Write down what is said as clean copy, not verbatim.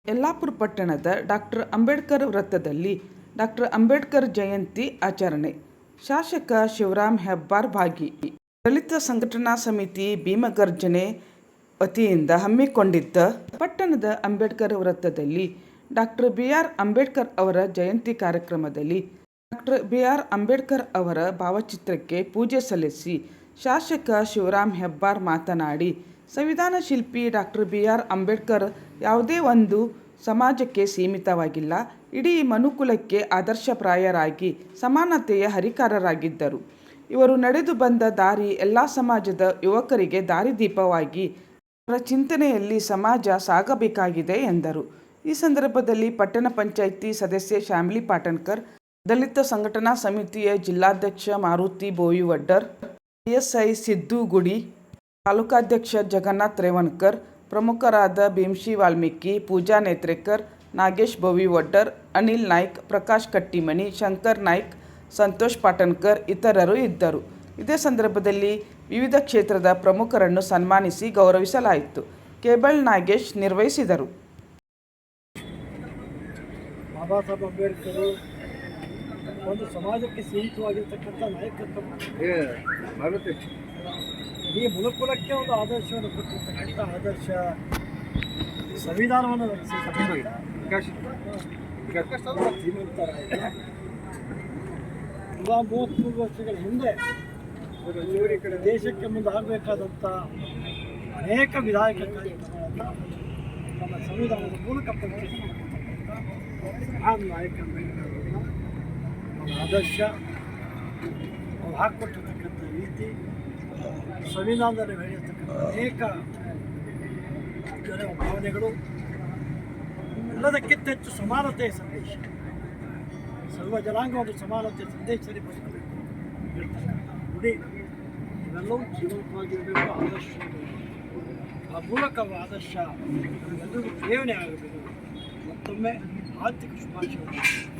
ಯಲ್ಲಾಪುರ ಪಟ್ಟಣದ ಡಾಕ್ಟರ್ ಅಂಬೇಡ್ಕರ್ ವೃತ್ತದಲ್ಲಿ ಡಾಕ್ಟರ್ ಅಂಬೇಡ್ಕರ್ ಜಯಂತಿ ಆಚರಣೆ. ಶಾಸಕ ಶಿವರಾಮ್ ಹೆಬ್ಬಾರ್ ಭಾಗಿ. ದಲಿತ ಸಂಘಟನಾ ಸಮಿತಿ ಭೀಮಗರ್ಜನೆ ವತಿಯಿಂದ ಹಮ್ಮಿಕೊಂಡಿದ್ದ ಪಟ್ಟಣದ ಅಂಬೇಡ್ಕರ್ ವೃತ್ತದಲ್ಲಿ ಡಾಕ್ಟರ್ ಬಿ.ಆರ್. ಅಂಬೇಡ್ಕರ್ ಅವರ ಜಯಂತಿ ಕಾರ್ಯಕ್ರಮದಲ್ಲಿ ಡಾಕ್ಟರ್ ಬಿ.ಆರ್. ಅಂಬೇಡ್ಕರ್ ಅವರ ಭಾವಚಿತ್ರಕ್ಕೆ ಪೂಜೆ ಸಲ್ಲಿಸಿ ಶಾಸಕ ಶಿವರಾಮ್ ಹೆಬ್ಬಾರ್ ಮಾತನಾಡಿ, ಸಂವಿಧಾನ ಶಿಲ್ಪಿ ಡಾಕ್ಟರ್ ಬಿ.ಆರ್. ಅಂಬೇಡ್ಕರ್ ಯಾವುದೇ ಒಂದು ಸಮಾಜಕ್ಕೆ ಸೀಮಿತವಾಗಿಲ್ಲ, ಇಡೀ ಮನುಕುಲಕ್ಕೆ ಆದರ್ಶಪ್ರಾಯರಾಗಿ ಸಮಾನತೆಯ ಹರಿಕಾರರಾಗಿದ್ದರು. ಇವರು ನಡೆದು ಬಂದ ದಾರಿ ಎಲ್ಲ ಸಮಾಜದ ಯುವಕರಿಗೆ ದಾರಿದೀಪವಾಗಿ ಅವರ ಚಿಂತನೆಯಲ್ಲಿ ಸಮಾಜ ಸಾಗಬೇಕಾಗಿದೆ ಎಂದರು. ಈ ಸಂದರ್ಭದಲ್ಲಿ ಪಟ್ಟಣ ಪಂಚಾಯಿತಿ ಸದಸ್ಯೆ ಶ್ಯಾಮ್ಲಿ ಪಾಟಣ್ಕರ್, ದಲಿತ ಸಂಘಟನಾ ಸಮಿತಿಯ ಜಿಲ್ಲಾಧ್ಯಕ್ಷ ಮಾರುತಿ ಬೋಯಿವಡ್ಡರ್, PSI ಸಿದ್ದು ಗುಡಿ, ತಾಲೂಕಾಧ್ಯಕ್ಷ ಜಗನ್ನಾಥ್ ರೇವಣ್ಕರ್, ಪ್ರಮುಖರಾದ ಭೀಮ್ಶಿ ವಾಲ್ಮೀಕಿ, ಪೂಜಾ ನೇತ್ರೇಕರ್, ನಾಗೇಶ್ ಬೋವಿವಡ್ಡರ್, ಅನಿಲ್ ನಾಯ್ಕ್, ಪ್ರಕಾಶ್ ಕಟ್ಟಿಮನಿ, ಶಂಕರ್ ನಾಯ್ಕ್, ಸಂತೋಷ್ ಪಾಟಣ್ಕರ್ ಇತರರು ಇದ್ದರು. ಇದೇ ಸಂದರ್ಭದಲ್ಲಿ ವಿವಿಧ ಕ್ಷೇತ್ರದ ಪ್ರಮುಖರನ್ನು ಸನ್ಮಾನಿಸಿ ಗೌರವಿಸಲಾಯಿತು. ಕೇಬಲ್ ನಾಗೇಶ್ ನಿರ್ವಹಿಸಿದರು. ಬಾಬಾ ಸಾಹೇಬ್ ಅಂಬೇಡ್ಕರ್ ಒಂದು ಸಮಾಜಕ್ಕೆ ಸೀಮಿತವಾಗಿರ್ತಕ್ಕಂಥ ನಾಯಕತ್ವ, ಈ ಮನುಕುಲಕ್ಕೆ ಒಂದು ಆದರ್ಶವನ್ನು ಕೊಟ್ಟಿರ್ತಕ್ಕಂಥ ಆದರ್ಶ ಸಂವಿಧಾನವನ್ನು ಶ್ರೀಮಂತರಾದ 33 ವರ್ಷಗಳ ಹಿಂದೆ ದೇಶಕ್ಕೆ ಮುಂದೆ ಆಗಬೇಕಾದಂಥ ಅನೇಕ ವಿಧಾಯಕ ಕಾರ್ಯಕ್ರಮಗಳನ್ನು ನಮ್ಮ ಸಂವಿಧಾನದ ಮೂಲಕ ಪರಿಚಯಿಸಿರ್ತಕ್ಕಂಥ ಮಹಾನ್ ನಾಯಕ ಅಂಬೇಡ್ಕರ್ ಆದರ್ಶ, ಅವ್ರು ಹಾಕ್ಕೊಟ್ಟಿರ್ತಕ್ಕಂಥ ರೀತಿ, ಸಂವಿಧಾನದಲ್ಲಿ ಬೆಳೆಯತಕ್ಕಂಥ ಅನೇಕ ಭಾವನೆಗಳು, ಎಲ್ಲದಕ್ಕಿಂತ ಹೆಚ್ಚು ಸಮಾನತೆಯ ಸಂದೇಶ, ಸರ್ವ ಜನಾಂಗ ಒಂದು ಸಮಾನತೆಯ ಸಂದೇಶದಲ್ಲಿ ಬದುಕಬೇಕು ಹೇಳ್ತಕ್ಕಂಥ ನುಡಿ, ಇವೆಲ್ಲವೂ ಜೀವಂತವಾಗಿರಬೇಕು. ಆದರ್ಶ ಆ ಮೂಲಕ ಆದರ್ಶ ಎಲ್ಲರಿಗೂ ಪ್ರೇರಣೆ ಆಗಬೇಕು. ಮತ್ತೊಮ್ಮೆ ಆರ್ಥಿಕ ಶುಭಾಶಯಗಳು.